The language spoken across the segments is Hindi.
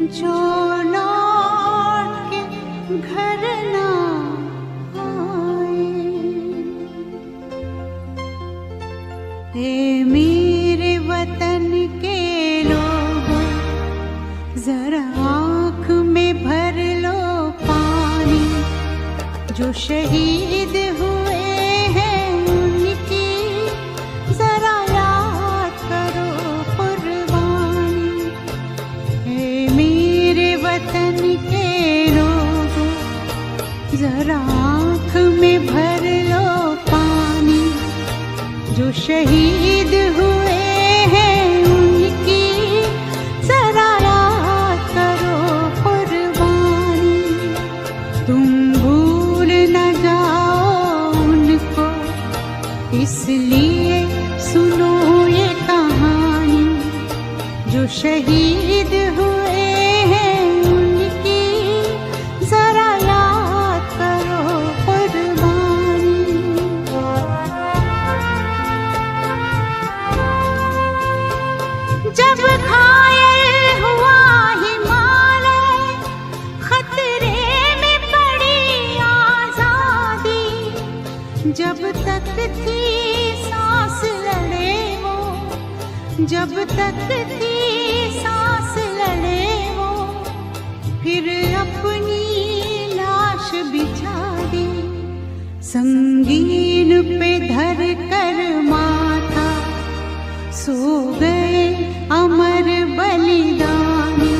जो लौट के घर ना आए। ए मेरे वतन के लोगों, जरा आँख में भर लो पानी। जो शहीद हुए हैं उनकी जरा याद करो कुर्बानी। ए मेरे वतन के लोगों, जरा आँख में भर लो पानी। जो शहीद हुए हैं उनकी जरा याद करो कुर्बानी। तुम भूल न जाओ उनको, इसलिए सुनो ये कहानी। जो शहीद हुए हैं उनकी जरा याद करो कुर्बानी। जब घायल हुआ हिमालय, खतरे में पड़ी आजादी। जब तक थी सांस लड़े वो, जब तक थी सांस लड़े वो, फिर अपनी लाश बिछा दी। संगीन पे धर कर माथा, सो गए अमर बलिदानी।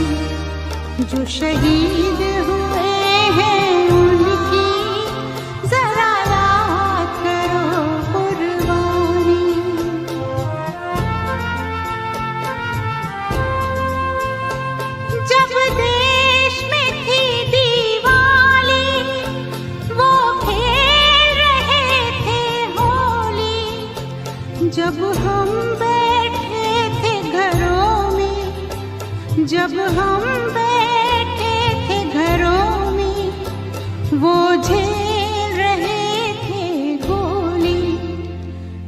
जो शहीद हुए हैं उनकी जरा याद करो कुर्बानी। जब देश में थी दिवाली, वो खेल रहे थे होली। जब हम बैठे थे घरों में, जब हम बैठे थे घरों में, वो झेल रहे थे गोली।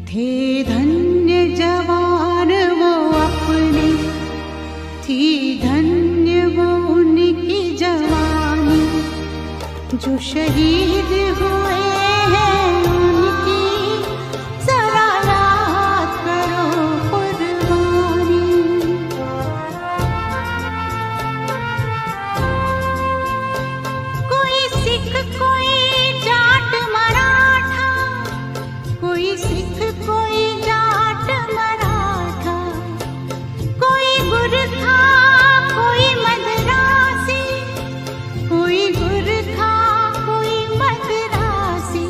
थे धन्य जवान वो अपने, थी धन्य वो उनकी जवानी। जो शहीद हुए हैं उनकी जरा याद करो कुर्बानी। कोई सिख कोई जाट मराठा, कोई सिख कोई जाट मराठा। कोई गुरखा कोई मद्रासी, कोई गुरखा कोई मद्रासी।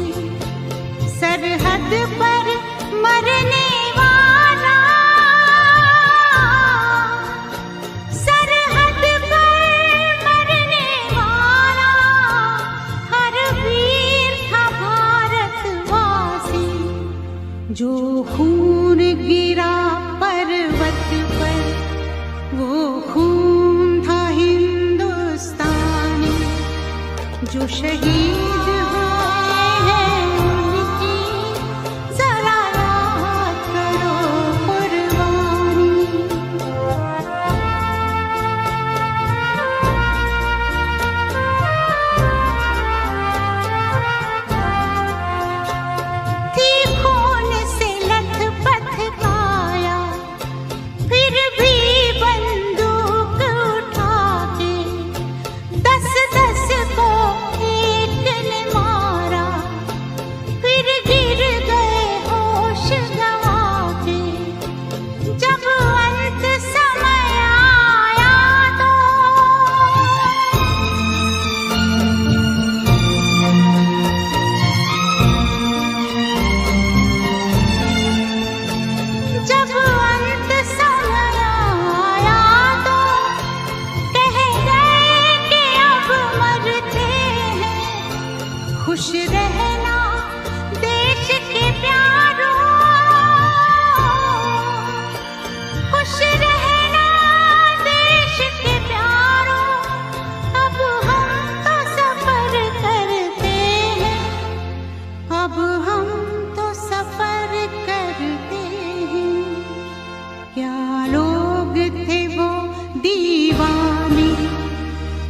सरहद पर मरने वाला, सरहद पर मरने वाला, हर वीर था भारतवासी। जो खून गिरा पर्वत पर, वो खून था हिंदुस्तानी। जो शहीद हुए हैं उनकी जरा याद करो कुर्बानी। थी खून से लथपथ काया, फिर भी बंदूक उठा के 10-10 को एक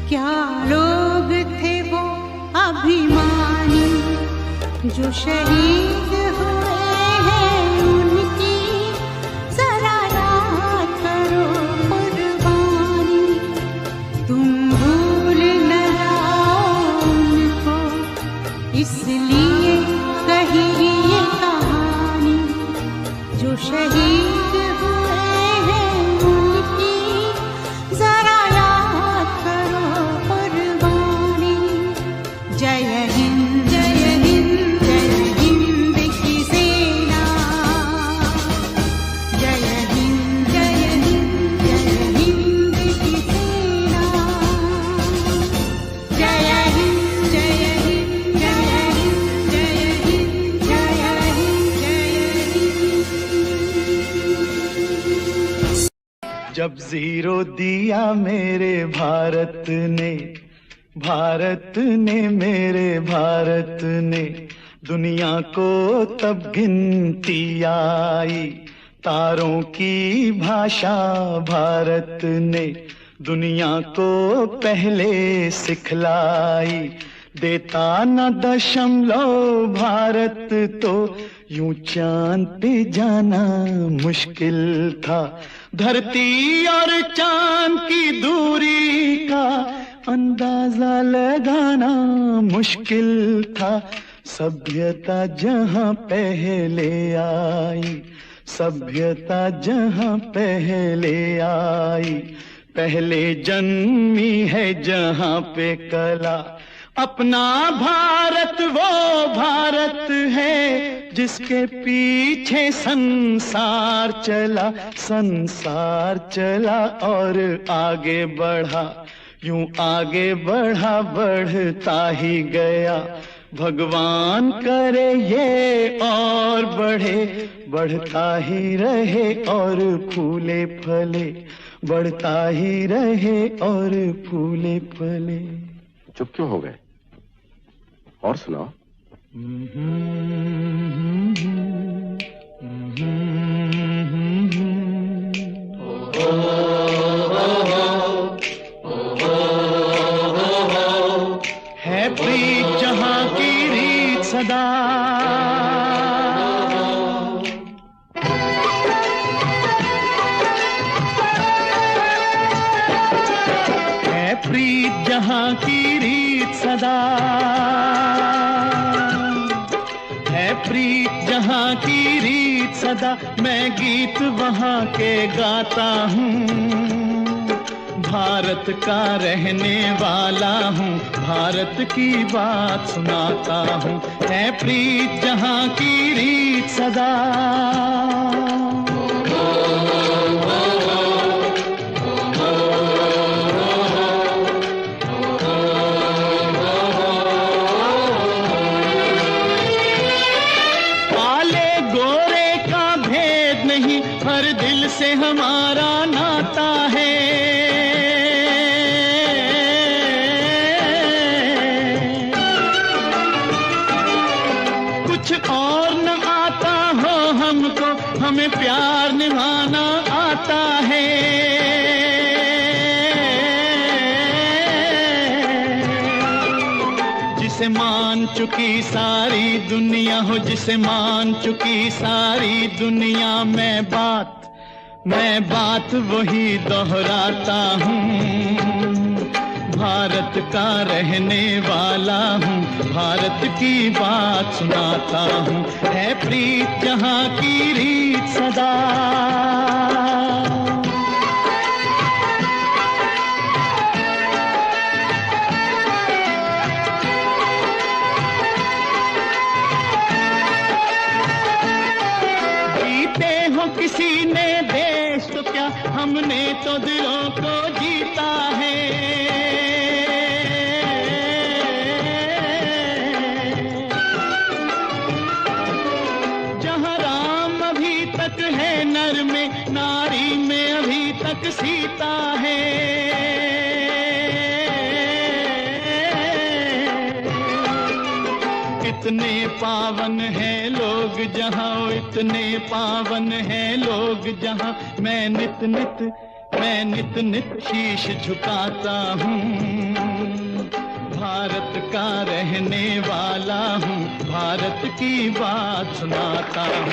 क्या लोग थे वो अभिमानी जो शहीद हुए हैं उनकी जरा याद करो कुर्बानी। तुम भूल न जाओ उनको इसलिए कही ये कहानी जो शहीद हुए हैं उनकी जरा याद करो कुर्बानी। जय हिंद जय हिंद जय हिंद की सेना। जय हिंद जय हिंद जय हिंद की सेना। जय हिंद जय हिंद जय हिंद जय हिंद जय हिंद जय हिंद। जब जीरो दिया मेरे भारत ने मेरे भारत ने दुनिया को तब गिनती आई। तारों की भाषा भारत ने दुनिया को पहले सिखलाई। देता न दशमलव भारत तो यूं चांद पे जाना मुश्किल था। धरती और चांद की दूरी का अंदाजा लगाना मुश्किल था। सभ्यता जहां पहले आई, सभ्यता जहां पहले आई, पहले जन्मी है जहां पे कला। अपना भारत वो भारत है जिसके पीछे संसार चला, संसार चला और आगे बढ़ा। यूं आगे बढ़ा बढ़ता ही गया। भगवान करे ये और बढ़े, बढ़ता ही रहे और फूले फले, बढ़ता ही रहे और फूले फले। चुप क्यों हो गए? और सुनाओ। है प्रीत जहां की रीत सदा, है प्रीत जहां की रीत सदा, है प्रीत जहां की रीत सदा। मैं गीत वहां के गाता हूँ, भारत का रहने वाला हूँ, भारत की बात सुनाता हूँ। है प्रीत जहां की रीत सदा। काले गोरे का भेद नहीं, हर दिल से हमारा नाता है। कुछ और न आता हो हमको, हमें प्यार निभाना आता है। जिसे मान चुकी सारी दुनिया हो, जिसे मान चुकी सारी दुनिया, मैं बात वही दोहराता हूँ। भारत का रहने वाला हूँ, भारत की बात सुनाता हूँ। है प्रीत जहां की रीत सदा। जीते हो किसी ने देश तो क्या, हमने तो दिलों को जीता है। है नर में, नारी में अभी तक सीता है। इतने पावन है लोग जहां, इतने पावन है लोग जहां, मैं नित नित शीश झुकाता हूँ। भारत का रहने वाला हूँ, भारत की बात सुनाता हूँ।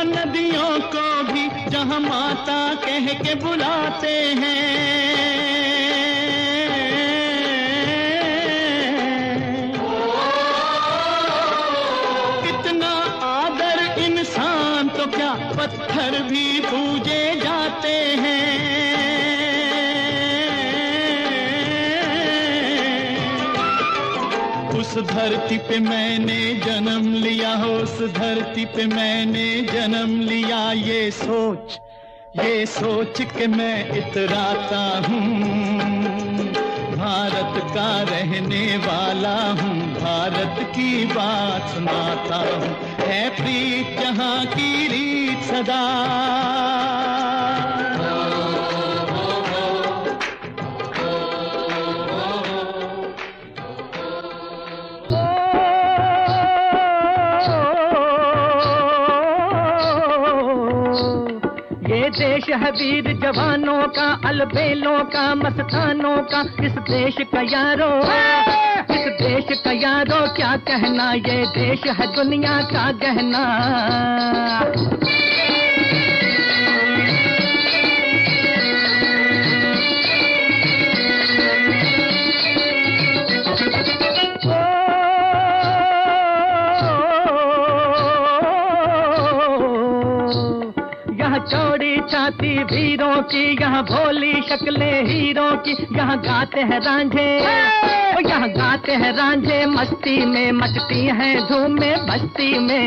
नदियों को भी जहाँ माता कह के बुलाते हैं, कितना आदर इंसान तो क्या पत्थर भी पूजे जाते हैं। उस धरती पे मैंने जन्म लिया, उस धरती पे मैंने जन्म लिया, ये सोच के मैं इतराता हूँ। भारत का रहने वाला हूँ, भारत की बात सुनाता हूँ। है प्रीत जहाँ की रीत सदा, देश है वीर जवानों का, अलबेलों का, मस्तानों का। इस देश का यारो, इस देश का यारो क्या कहना, ये देश है दुनिया का गहना। चौड़ी छाती वीरों की, यहाँ भोली शक्लें हीरों की। यहाँ गाते हैं रांझे, यहाँ गाते हैं रांझे, मस्ती में मचती हैं धूमें बस्ती में।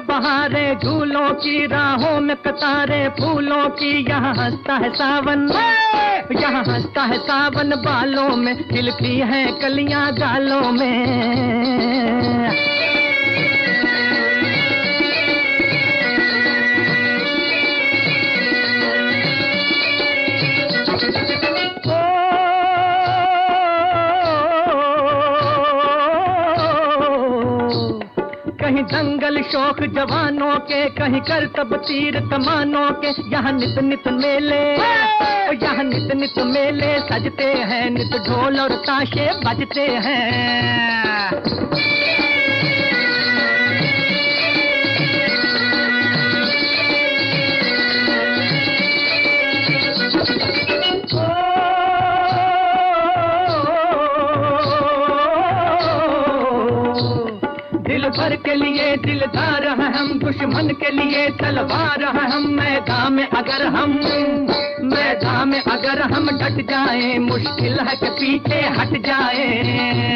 बहारे झूलों की, राहों में कतारे फूलों की। यहाँ हंसता है सावन, यहाँ हंसता है सावन, बालों में खिलती हैं कलियां गालों में। कहीं दंगल शौक जवानों के, कहीं करतब तीर कमानों के। यहाँ नित नित मेले, यहाँ नित नित मेले सजते हैं, नित ढोल और ताशे बजते हैं। भर के लिए दिलदार हैं हम, दुश्मन के लिए तलवार हैं हम। मैदान में अगर हम डट जाएं, मुश्किल है कि पीछे हट जाएं।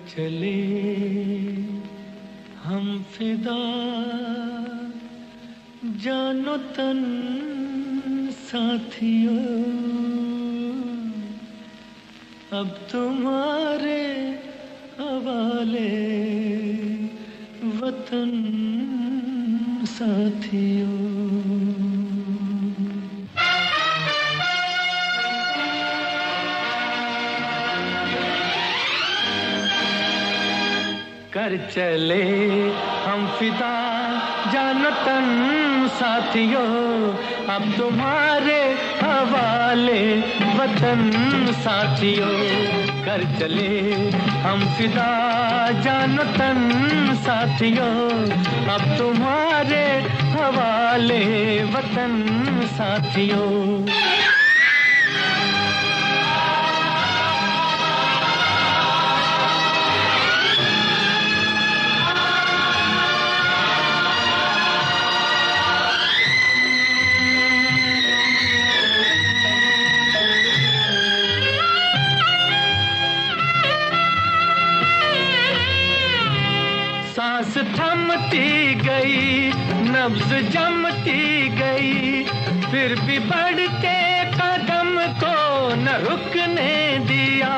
चले हम फिदा जानो तन साथियों, अब तुम्हारे हवाले वतन साथियों। कर चले हम फिदा जानो तन साथियों, अब तुम्हारे हवाले वतन साथियों। कर चले हम फिदा जानो तन साथियों, अब तुम्हारे हवाले वतन साथियों। सांस थमती गई, नब्ज जमती गई, फिर भी बढ़ते कदम को न रुकने दिया।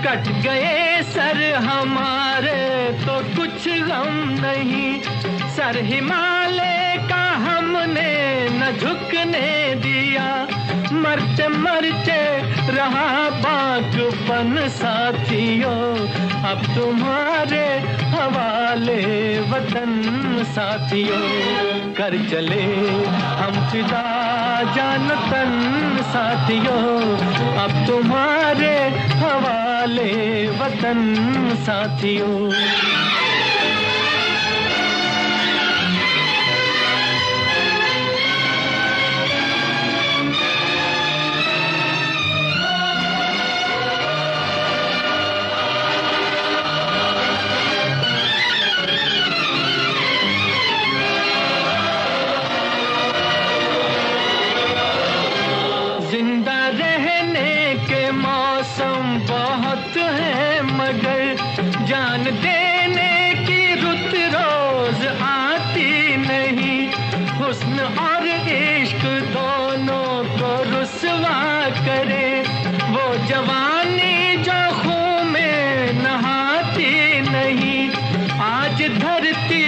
कट गए सर हमारे तो कुछ गम नहीं, सर हिमालय का हमने न झुकने दिया। मरते मरते रहा बागपन साथियों, अब तुम्हारे हवाले वतन साथियों। कर चले हम फिदा जानो तन साथियों, अब तुम्हारे हवाले वतन साथियों। जिंदा रहने के मौसम बहुत है, मगर जान देने की रुत रोज आती नहीं। हुस्न और इश्क दोनों को रुसवा करे, वो जवानी जो खून में नहाती नहीं। आज धरती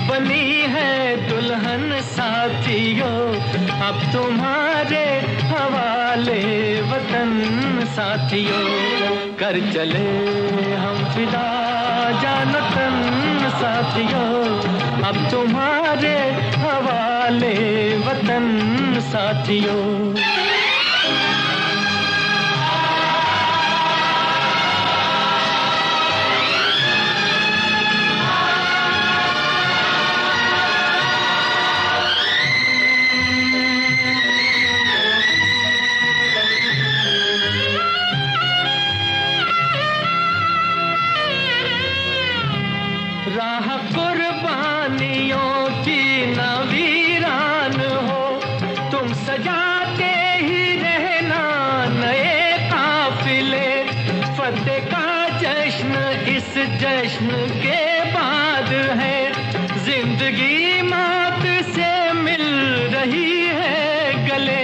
बनी है दुल्हन साथियों, अब तुम्हारे हवाले वतन साथियों। कर चले हम फिदा जानो तन साथियों, अब तुम्हारे हवाले वतन साथियों। राह कुर्बानियों की न वीरान हो, तुम सजाते ही रहना नए काफिले। फतेह का जश्न इस जश्न के बाद है, जिंदगी मौत से मिल रही है गले।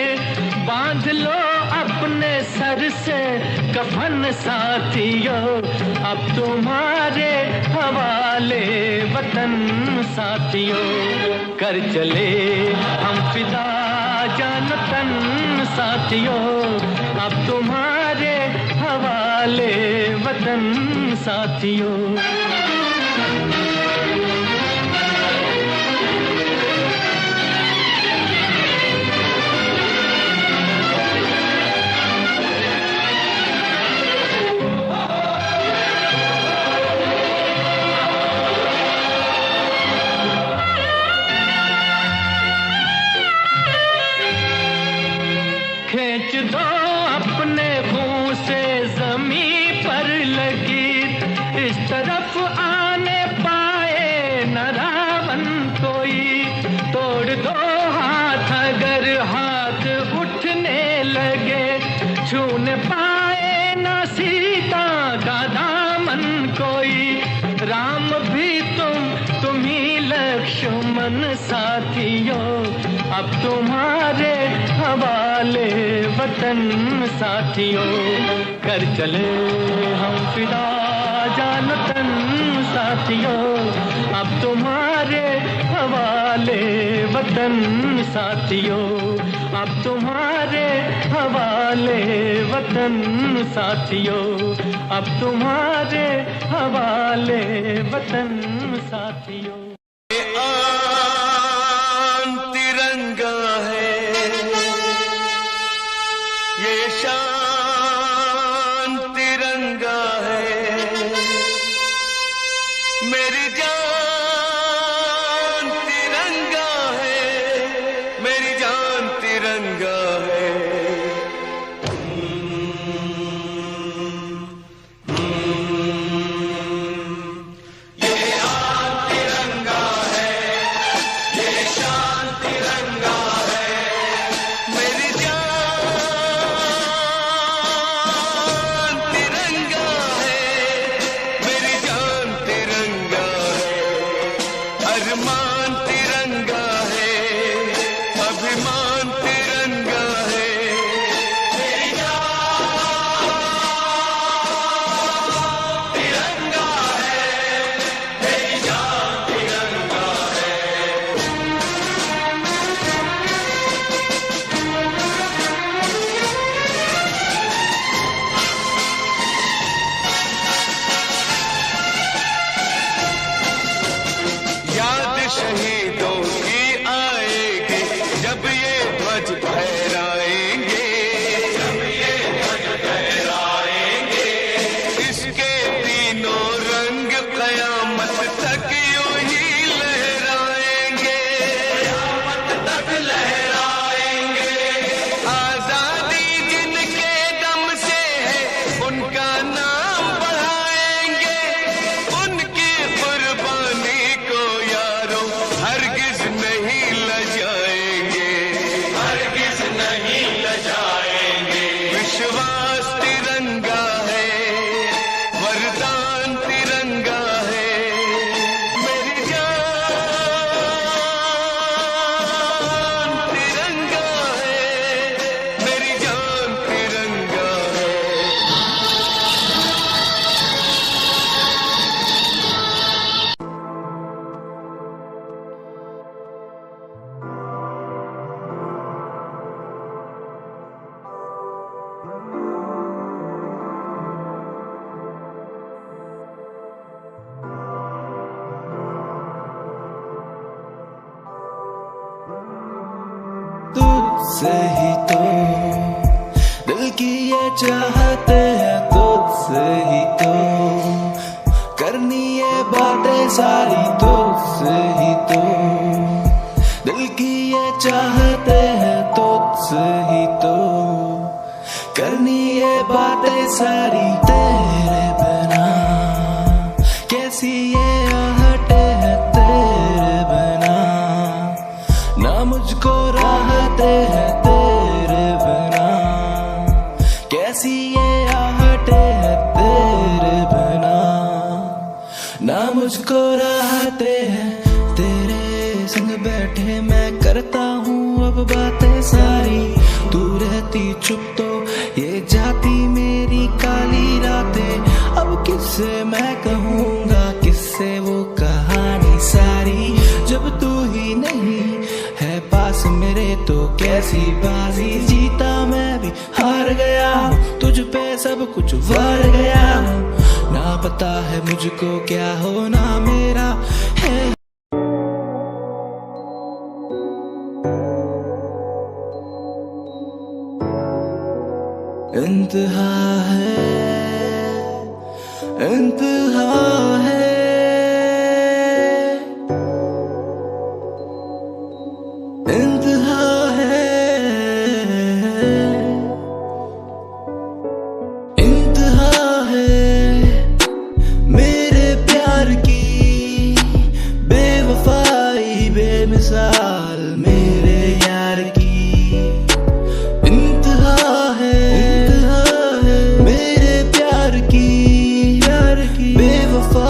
बांध लो अपने सर से कफन साथियों, अब तुम्हारे हवाले वतन साथियों। कर चले हम फिदा जानो तन साथियों, अब तुम्हारे हवाले वतन साथियों। खींच दो अपने मुंह से जमीन पर लगी, इस तरफ आने पाए न रावण कोई। तोड़ दो हाथ अगर हाथ उठने लगे, छूने पाए न सीता का दामन कोई। जान साथियों, अब तुम्हारे हवाले वतन साथियों। कर चले हम फिदा जान तन साथियों, अब तुम्हारे हवाले वतन साथियों, अब तुम्हारे हवाले वतन साथियों, अब तुम्हारे हवाले वतन साथियों। आन तिरंगा है, ये शान तिरंगा है, मेरी जान तिरंगा है, मेरी जान तिरंगा है। अरमान तिरंगा है, अभिमान तिरंगा है, मेरी जान तिरंगा है, मेरी जान तिरंगा है। याद शहीदों की आएगी जब ये ध्वज फहराएंगे, जब ये ध्वज फहराएंगे, इसके तीनों रंग कयामत तक यूं ही लहराएंगे, कयामत तक लहराएंगे। आजादी जिनके दम से है उनका नाम बढ़ाएंगे, उनकी कुर्बानी को यारों हरगिज नहीं लजाएंगे, हरगिज नहीं लजाएंगे। विश्वास तिरंगा है, वरदान तिरंगा है, मेरी जान तिरंगा है, मेरी जान तिरंगा है। तुझसे ही तो दिल की ये चाहते हैं, तुझसे ही तो करनी ये बातें सारी, तुझसे ही तो दिल की ये चाहते हैं, तुझसे ही तो करनी ये बातें सारी। तेरे बिना कैसी ये आहटें हैं, तेरे बिना ना मुझको राहते हैं, तेरे बिना कैसी ये आहटें हैं, तेरे बिना ना मुझको राहते हैं। तेरे संग बैठे मैं करता हूँ अब बातें सारी, तू रहती चुप तो ये जाती मेरी काली रातें। अब किससे मैं कहूँगा, किससे वो कहानी सारी, जब तू ही नहीं है पास मेरे तो कैसी बाजी। जीता मैं भी हार गया, तुझ पे सब कुछ वार गया, ना पता है मुझको क्या होना मेरा है। इंतहा है, इंतहा है, इंतहा है, इंतहा है मेरे प्यार की बेवफाई बेमिसाल मेरे यार की। इंतहा है मेरे प्यार की बेवफा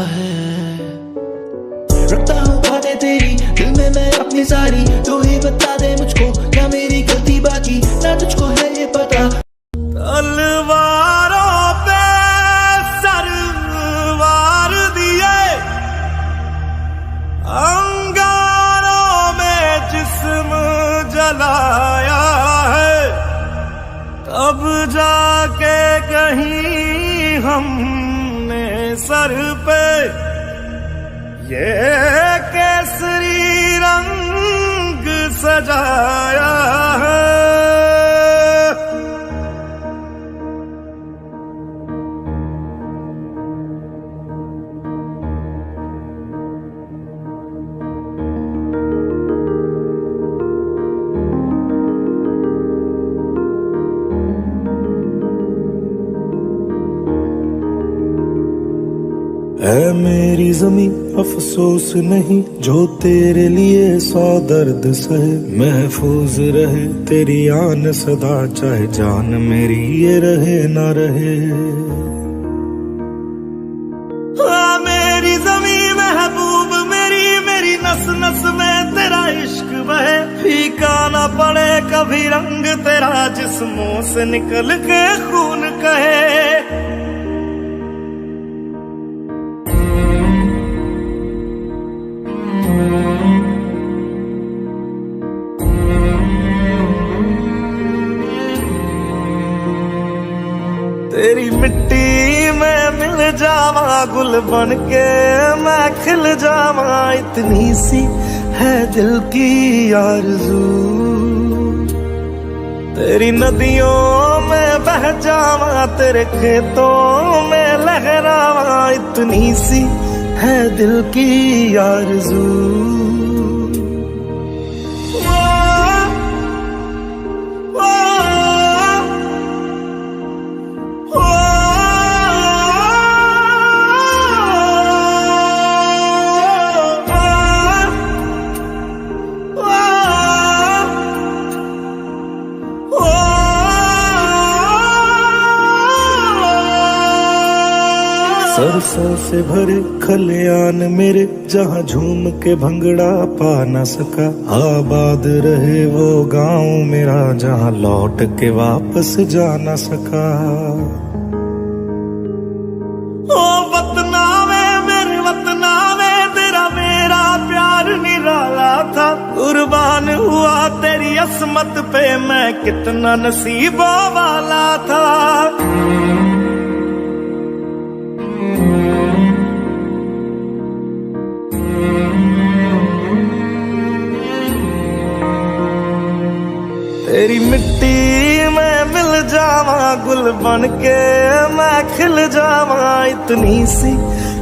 है। रखता हूँ बातें तेरी दिल में मैं अपनी सारी, तू ही बता दे मुझको क्या मेरी गलती बाकी, ना तुझको है ये पता। तलवारों पे सरवार दिए, अंगारों में जिस्म जलाया है, तब जाके कहीं हमने सर पे ये केसरी रंग सजाया है। है मेरी जमी अफसोस नहीं जो तेरे लिए 100 दर्द सहे, महफूज रहे तेरी आन सदा चाहे जान मेरी ये रहे ना रहे। हाँ मेरी जमी महबूब मेरी, मेरी नस नस में तेरा इश्क बहे, फीका ना पड़े कभी रंग तेरा जिस्मों से निकल के खून कहे। तेरी मिट्टी में मिल जावा गुल बन के मैं खिल जावा, इतनी सी है दिल की आरज़ू। तेरी नदियों में बह जावा तेरे खेतों में लहरावा, इतनी सी है दिल की आरज़ू। सरसों से भरे खलियान मेरे जहाँ झूम के भंगड़ा पा न सका, आबाद रहे वो गांव मेरा जहाँ लौट के वापस जा न सका। ओ वतना में मेरे वतना में तेरा मेरा प्यार निराला था, कुर्बान हुआ तेरी असमत पे मैं कितना नसीबों वाला था। तेरी मिट्टी में मिल जावा गुल बन के मैं खिल जावा, इतनी सी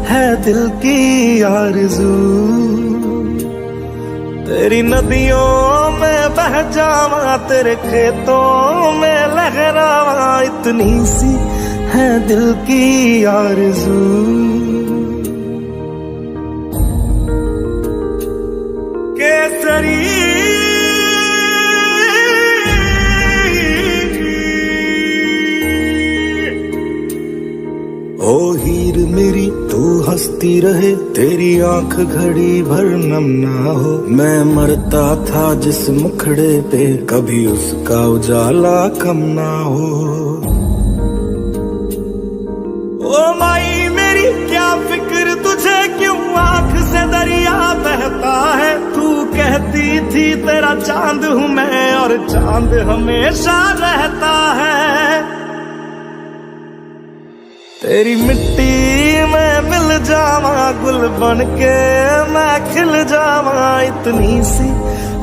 है दिल की आरज़ू। तेरी नदियों में बह जावा तेरे खेतों में लहरावा, इतनी सी है दिल की आरज़ू। केसरी ओ हीर मेरी तू हंसती रहे, तेरी आंख घड़ी भर नम ना हो, मैं मरता था जिस मुखड़े पे कभी उसका उजाला कम ना हो। ओ माई मेरी क्या फिक्र तुझे क्यों आंख से दरिया बहता है, तू कहती थी तेरा चांद हूँ मैं और चांद हमेशा रहता है। तेरी मिट्टी में मिल जावा गुल बन के मैं खिल जावा, इतनी सी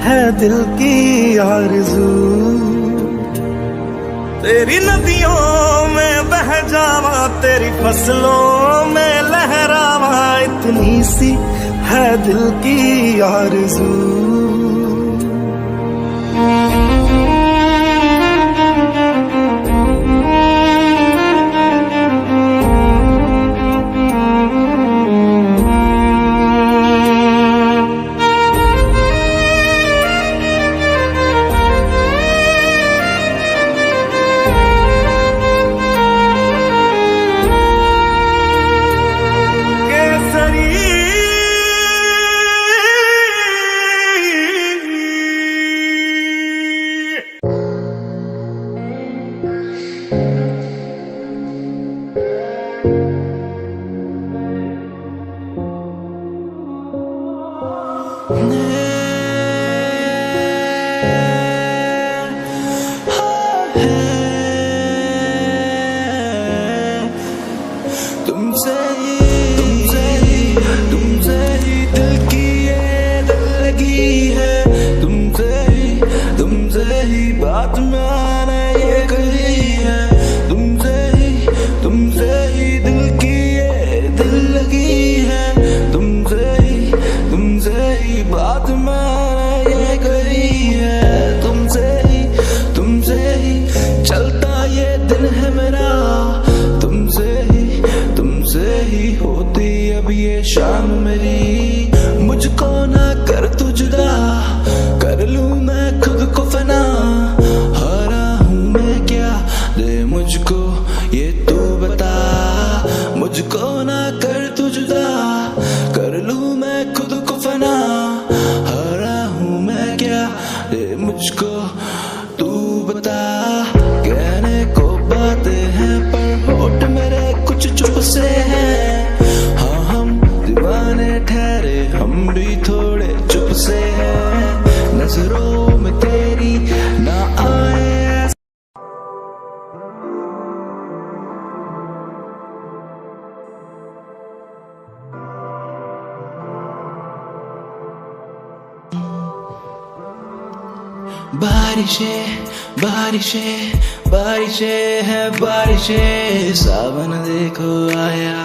है दिल की आरज़ू। तेरी नदियों में बह जावा तेरी फसलों में लहरावा, इतनी सी है दिल की आरज़ू। तुमसे ही दिल की ये दिल लगी है, तुमसे ही बात मैंने ये कही है, तुमसे ही दिल की ये दिल लगी है, तुमसे ही बात मैंने ये कही है, तुमसे ही चलता ये दिन है मेरा, तुमसे ही होती अब ये शाम मेरी, मुझको ना कर तू जुदा, कर लूं मैं खुद को फना, हारा हूं मैं क्या दे मुझको ये तू बता, मुझको ना कर तू जुदा, कर लूं मैं खुद को फना, हारा हूं मैं क्या दे मुझको तू बता। कहने को बातें हैं पर होठ मेरे कुछ चुप से हैं, हाँ हम दीवाने ठहरे हम भी थोड़े चुप से हैं, नजरों में तेरी ना आए। बारिशें है बारिशें, सावन देखो आया,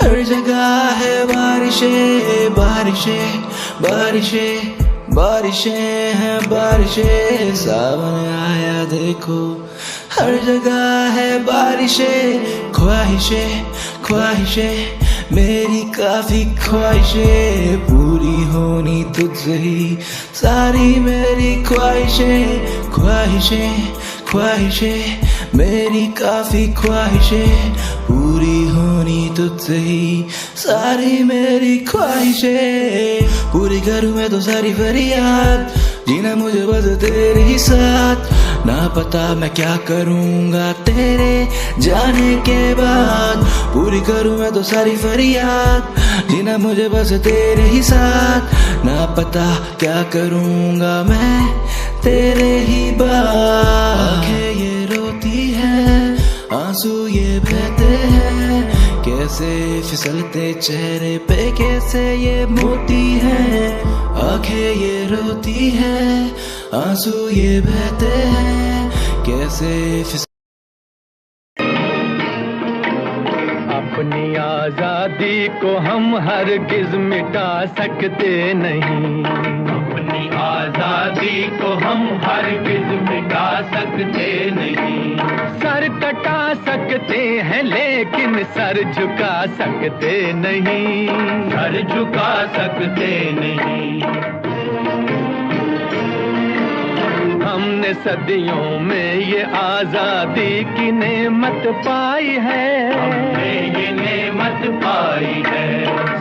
हर जगह है बारिशें है बारिशें, सावन आया देखो, हर जगह है बारिशें, ख्वाहिशें मेरी काफी ख्वाहिशें पूरी होनी तुझसे ही, सारी मेरी ख्वाहिशें मेरी काफी ख्वाहिशें पूरी होनी तुझसे ही, सारी मेरी ख्वाहिशें पूरी करूं मैं तो सारी फरियाद, जीना मुझे बस तेरे ही साथ, ना पता मैं क्या करूंगा तेरे जाने के बाद, पूरी करूं मैं तो सारी फरियाद, जीना मुझे बस तेरे ही साथ, ना पता क्या करूंगा मैं तेरे ही बाद। आंखें ये रोती है, आंसू ये बहते हैं, कैसे फिसलते चेहरे पे कैसे ये मोती हैं, आंखें ये रोती है, आंसू ये बहते हैं, कैसे अपनी आजादी को हम हरगिज मिटा सकते नहीं, अपनी आजादी को हम हरगिज मिटा सकते नहीं, सर कटा सकते हैं लेकिन सर झुका सकते नहीं, सर झुका सकते नहीं। हमने सदियों में ये आजादी की नेमत पाई है, हमने ये नेमत पाई है,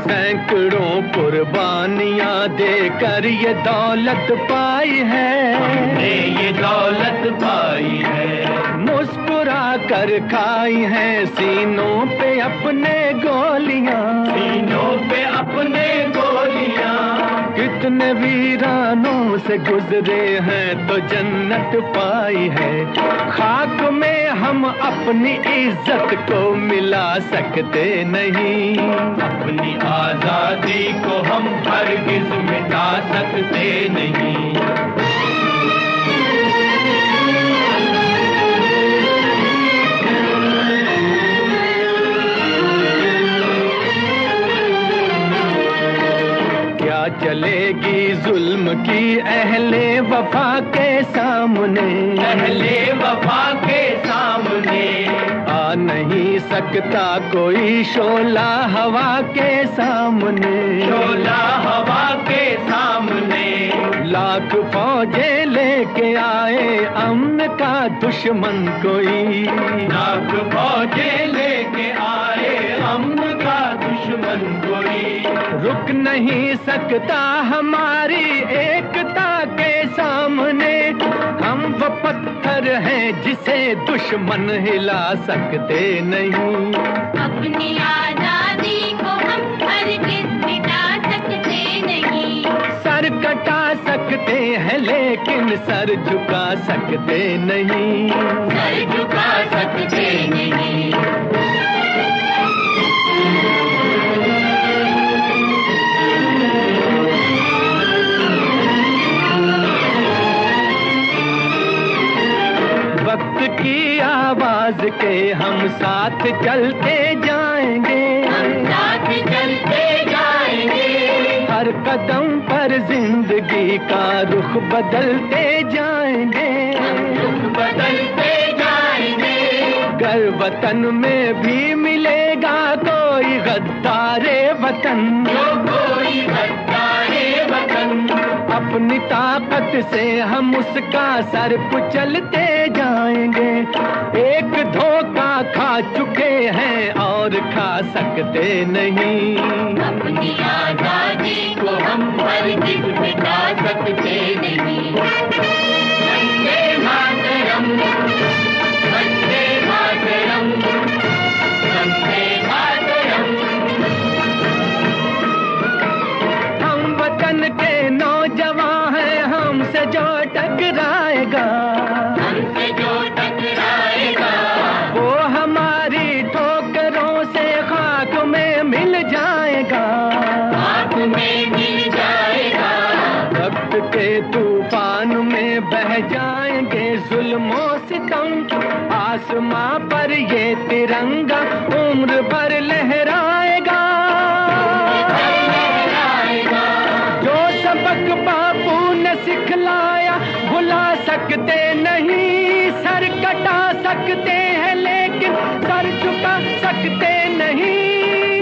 सैकड़ों कुर्बानियां देकर ये दौलत पाई है, हमने ये दौलत पाई है, मुस्कुरा कर खाई है सीनों पे अपने गोलियां, सीनों पे अपने गोलियां, कितने वीरानों से गुजरे हैं तो जन्नत पाई है, खाक में हम अपनी इज्जत को मिला सकते नहीं, अपनी आजादी को हम हरगिज मिटा सकते नहीं। चलेगी जुल्म की अहले वफा के सामने, अहले वफा के सामने, आ नहीं सकता कोई शोला हवा के सामने, शोला हवा के सामने, लाख फौजें लेके आए अमन का दुश्मन कोई, लाख फौजें लेके आए अमन का दुश्मन कोई, रुक नहीं सकता हमारी एकता के सामने, हम वो पत्थर हैं जिसे दुश्मन हिला सकते नहीं, अपनी आजादी को हम हरगिज मिटा सकते नहीं। लेकिन सर झुका सकते नहीं, सर झुका सकते नहीं। वक्त की आवाज के हम साथ चलते जाएंगे, हम साथ चलते जाएंगे। हर कदम पर जिंदगी का रुख बदलते जाएंगे, रुख बदलते जाएंगे। गर वतन में भी मिलेगा कोई गद्दारे वतन, जो कोई गद्दारे वतन, अपनी ताकत से हम उसका सर कुचलते जाएंगे। एक धोखा खा चुके हैं और खा सकते नहीं, अपनी आजादी को हम हरगिज़ मिटा सकते नहीं। वंदे मातरम, वंदे मातरम, वंदे मातरम। हम वतन के नौजवान हैं, हमसे जो टकराएगा, हमसे जो टकराएगा, वो हमारी ठोकरों से खाक में मिल जाएगा, खाक में मिल जाएगा। वक्त के तूफान में बह जाएंगे जुल्मों सितम, आसमां पर ये तिरंगा उम्र भर लहराएगा। जो सबक बापू ने सिखलाया भुला सकते नहीं, सर कटा सकते हैं लेकिन सर झुका सकते नहीं।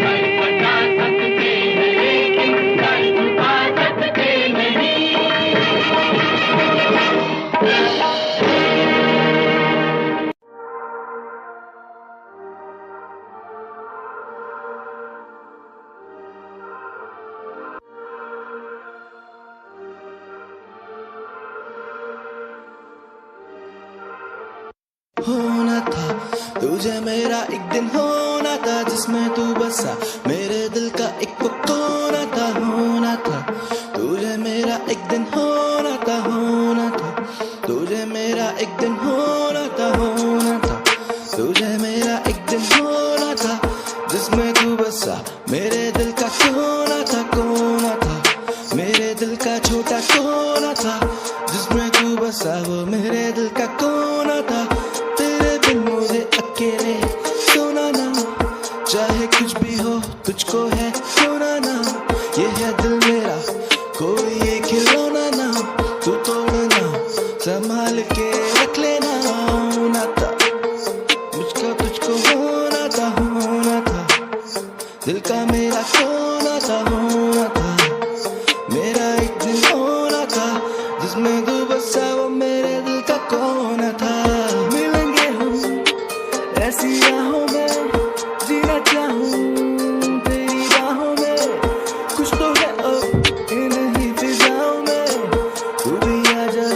सर कटा सकते हैं लेकिन सर झुका सकते नहीं। होना था तुझे मेरा एक दिन, होना था जिसमें तू बसा मेरे दिल का एक कोना था। होना था तुझे मेरा एक दिन, होना था, होना था तुझे मेरा एक दिन, होना था, होना था तुझे मेरा एक दिन, होना था जिसमें तू बसा मेरे दिल का कोना था, कोना था मेरे दिल का छोटा कोना था, जिसमें तू बसा वो मेरे दिल का कोना था। तेरे बिन मुझे अकेले सोना ना, चाहे कुछ भी हो तुझको है खोना ना। ये है दिल मेरा कोई ये खिलौना ना, तू तोड़ना संभाल के रख लेना। होना था मुझको तुझको, होना था, होना था दिल का मेरा कोना था, होना था मेरा एक दिन, होना था जिसमें तू बसा वो मेरे दिल का कोना था। मिलेंगे हम ऐसी राहों में, जीना चाहूं तेरी राहों में, कुछ तो है अब इन्हीं फिजाओं में, तू भी आजा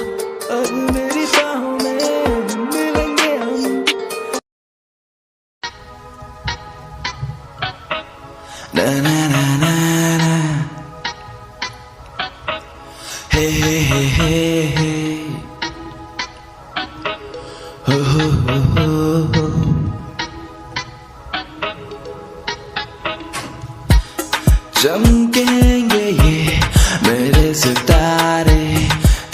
अब मेरी बाहों में। मिलेंगे हम ना ना ना ना ना, हे हे हे हे हे, हो हो हो हो हो। चमकेंगे ये मेरे सितारे,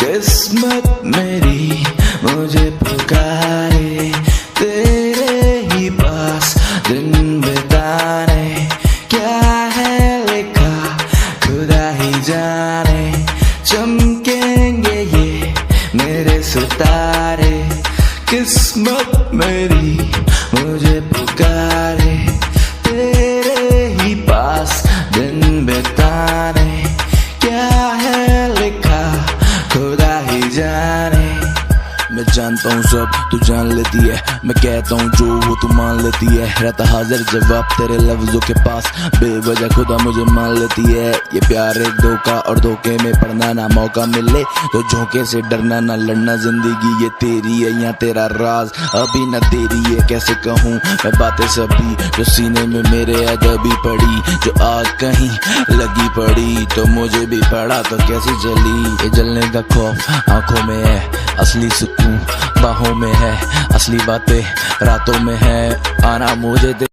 किस्मत मेरी मुझे पुकारे, तेरे ही पास दिन बिताने, क्या है लिखा खुदा ही जाने। चमकेंगे ये मेरे सितारे, किस्मत मेरी मुझे पुकारे, तेरे ही पास दिन बिताने, क्या है लिखा खुदा ही जाने। मैं जानता हूँ सब तू जान लेती है, मैं कहता हूँ जो वो तू मान लेती है। रहता हाजिर जवाब तेरे लफ्जों के पास, बेवजह खुदा मुझे मान लेती है। ये प्यार एक धोखा और धोखे में पड़ना, ना मौका मिले तो झोंके से डरना, ना लड़ना। जिंदगी ये तेरी है या तेरा राज अभी न तेरी है, कैसे कहूँ मैं बातें सभी जो सीने में मेरे अदबी पड़ी। जो आग कहीं लगी पड़ी तो मुझे भी पड़ा तो कैसी जली। ये जलने का खौफ आंखों में है, असली सुकून बाहों में है, असली बातें रातों में है। आना मुझे दे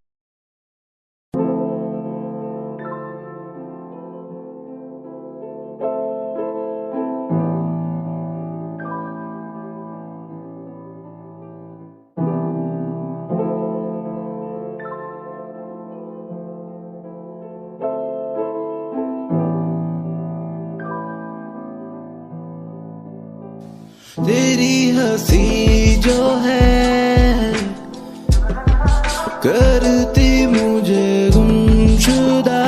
तेरी हंसी जो है करती मुझे गुमशुदा।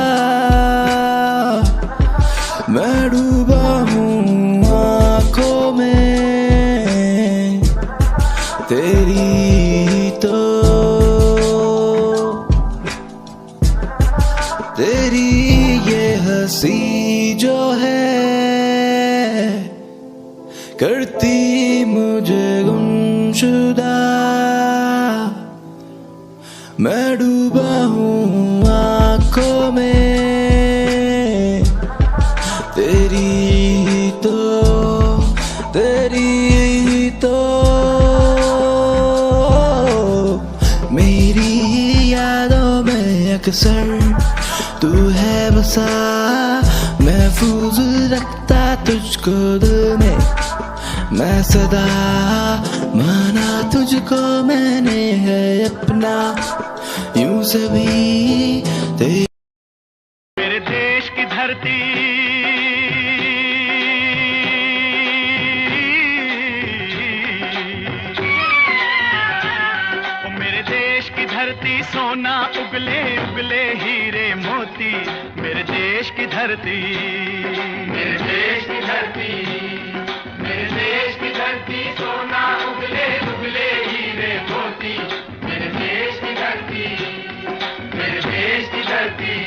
मैं डूबा हूँ आँखों में तेरी, तो तेरी ये हंसी जो है करती मुझे गुमशुदा। मैं डूबा हूँ आँखों में तेरी, तो तेरी तो मेरी यादों में अक्सर तू है बसा। महफूज रखता तुझको दिल में मैं सदा, माना तुझको मैंने है अपना यूं सभी तेरी। मेरे देश की धरती ओ मेरे देश की धरती सोना उगले उगले हीरे मोती। मेरे देश की धरती, मेरे देश की धरती, मेरे देश की धरती सोना उगले उगले हीरे मोती। मेरे देश की धरती, मेरे देश की धरती।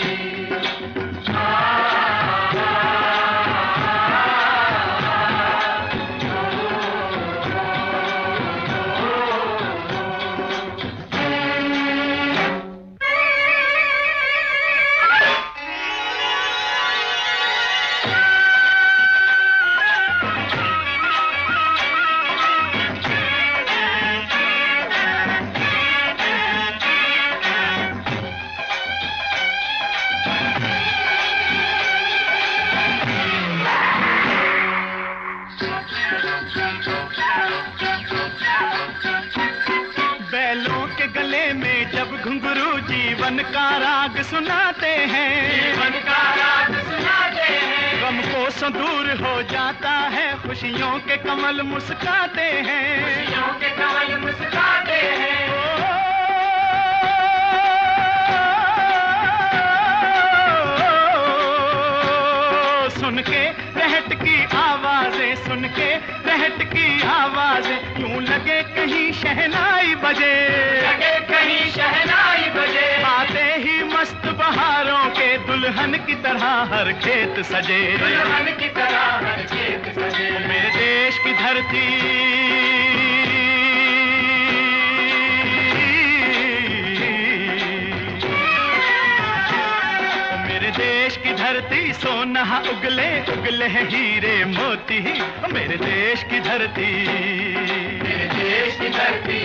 बैलों के गले में जब घुंघरू जीवन का राग सुनाते हैं, जीवन का राग सुनाते हैं। गम को सो दूर हो जाता है, खुशियों के कमल मुस्काते हैं, खुशियों के कमल मुस्काते हैं। सुन के रहट की आवाजें, सुन के रहट की आवाजें यूं लगे कहीं शहनाई बजे, लगे कहीं शहनाई बजे। आते ही मस्त बहारों के दुल्हन की तरह हर खेत सजे, दुल्हन की तरह हर खेत सजे। मेरे देश की धरती, देश की धरती सोना उगले उगले हीरे मोती। मेरे देश की धरती, मेरे देश की धरती।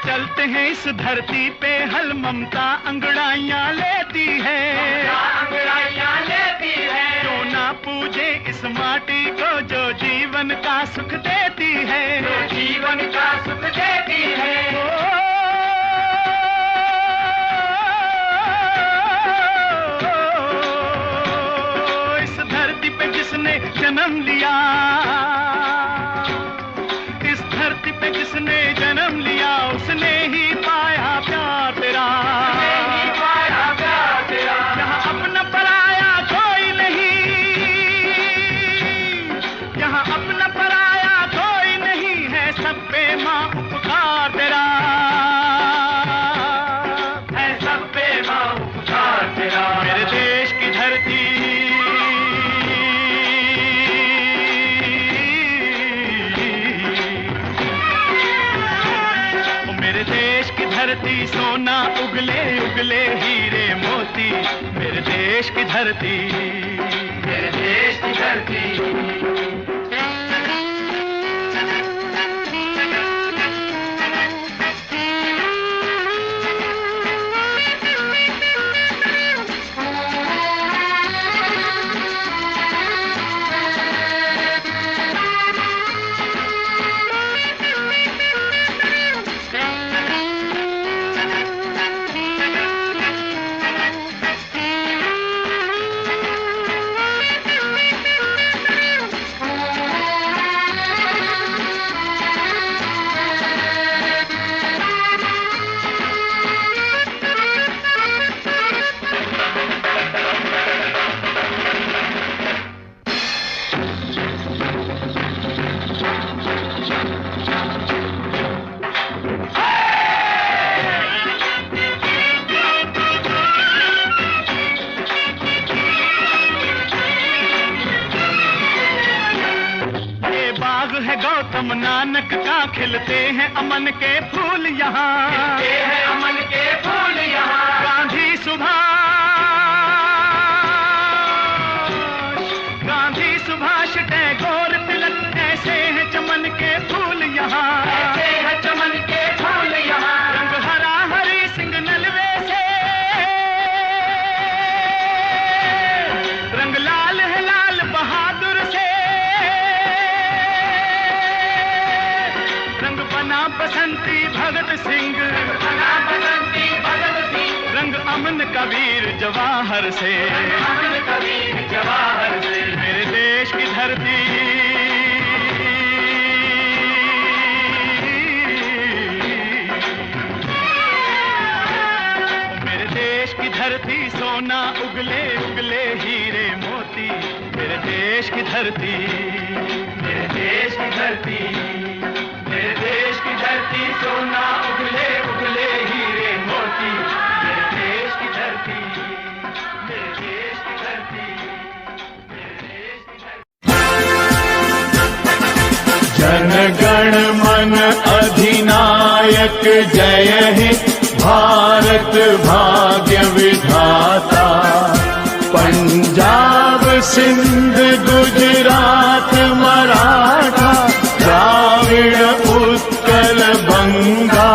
चलते हैं इस धरती पे हल ममता अंगड़ाइयाँ लेती है, अंगड़ाइयाँ लेती है। क्यों ना पूजे इस माटी को जो जीवन का सुख देती है, जो जीवन का सुख देती है। इस धरती पे जिसने जन्म लिया, इस धरती पे जिसने जन्म लिया, उसने ही पाया प्यार तेरा, यहाँ अपना पराया कोई नहीं, यहाँ अपना पराया कोई नहीं है, सब पे माँ उपकार तेरा है, सब पे माँ उपकार तेरा। मेरे देश की धरती, मेरे देश की धरती, सोना उगले उगले हीरे मोती, मेरे देश की धरती, मेरे देश की धरती। गौतम नानक का खिलते हैं अमन के फूल यहाँ, खिलते हैं अमन के फूल यहाँ। गांधी सुभाष टैगोर तिलक, ऐसे हैं चमन के फूल यहाँ, ऐसे हैं चमन के फूल यहाँ। रंग हरा हरी सिंह नलवे से, रंग लाल है लाल बहादुर से, बसंती भगत सिंह, रंग अमन कबीर जवाहर से, मेरे देश की धरती, मेरे देश की धरती, सोना उगले उगले हीरे मोती, मेरे देश की धरती, मेरे देश की धरती, मेरे देश की धरती, सोना उगले उगले हीरे मोती, मेरे देश की धरती, मेरे देश की धरती, मेरे देश की धरती। जन गण मन अधिनायक जय हे, भारत भाग्य विधाता। पंजाब सिंध गुजरात मराठा, द्राविड़ उत्कल बंगा,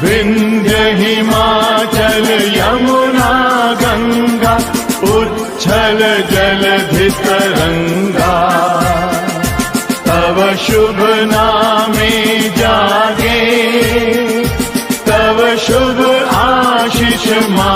विंध्य हिमाचल यमुना गंगा, उच्छल जलधि तरंगा। तव शुभ नामे जागे, तव शुभ आशीष मा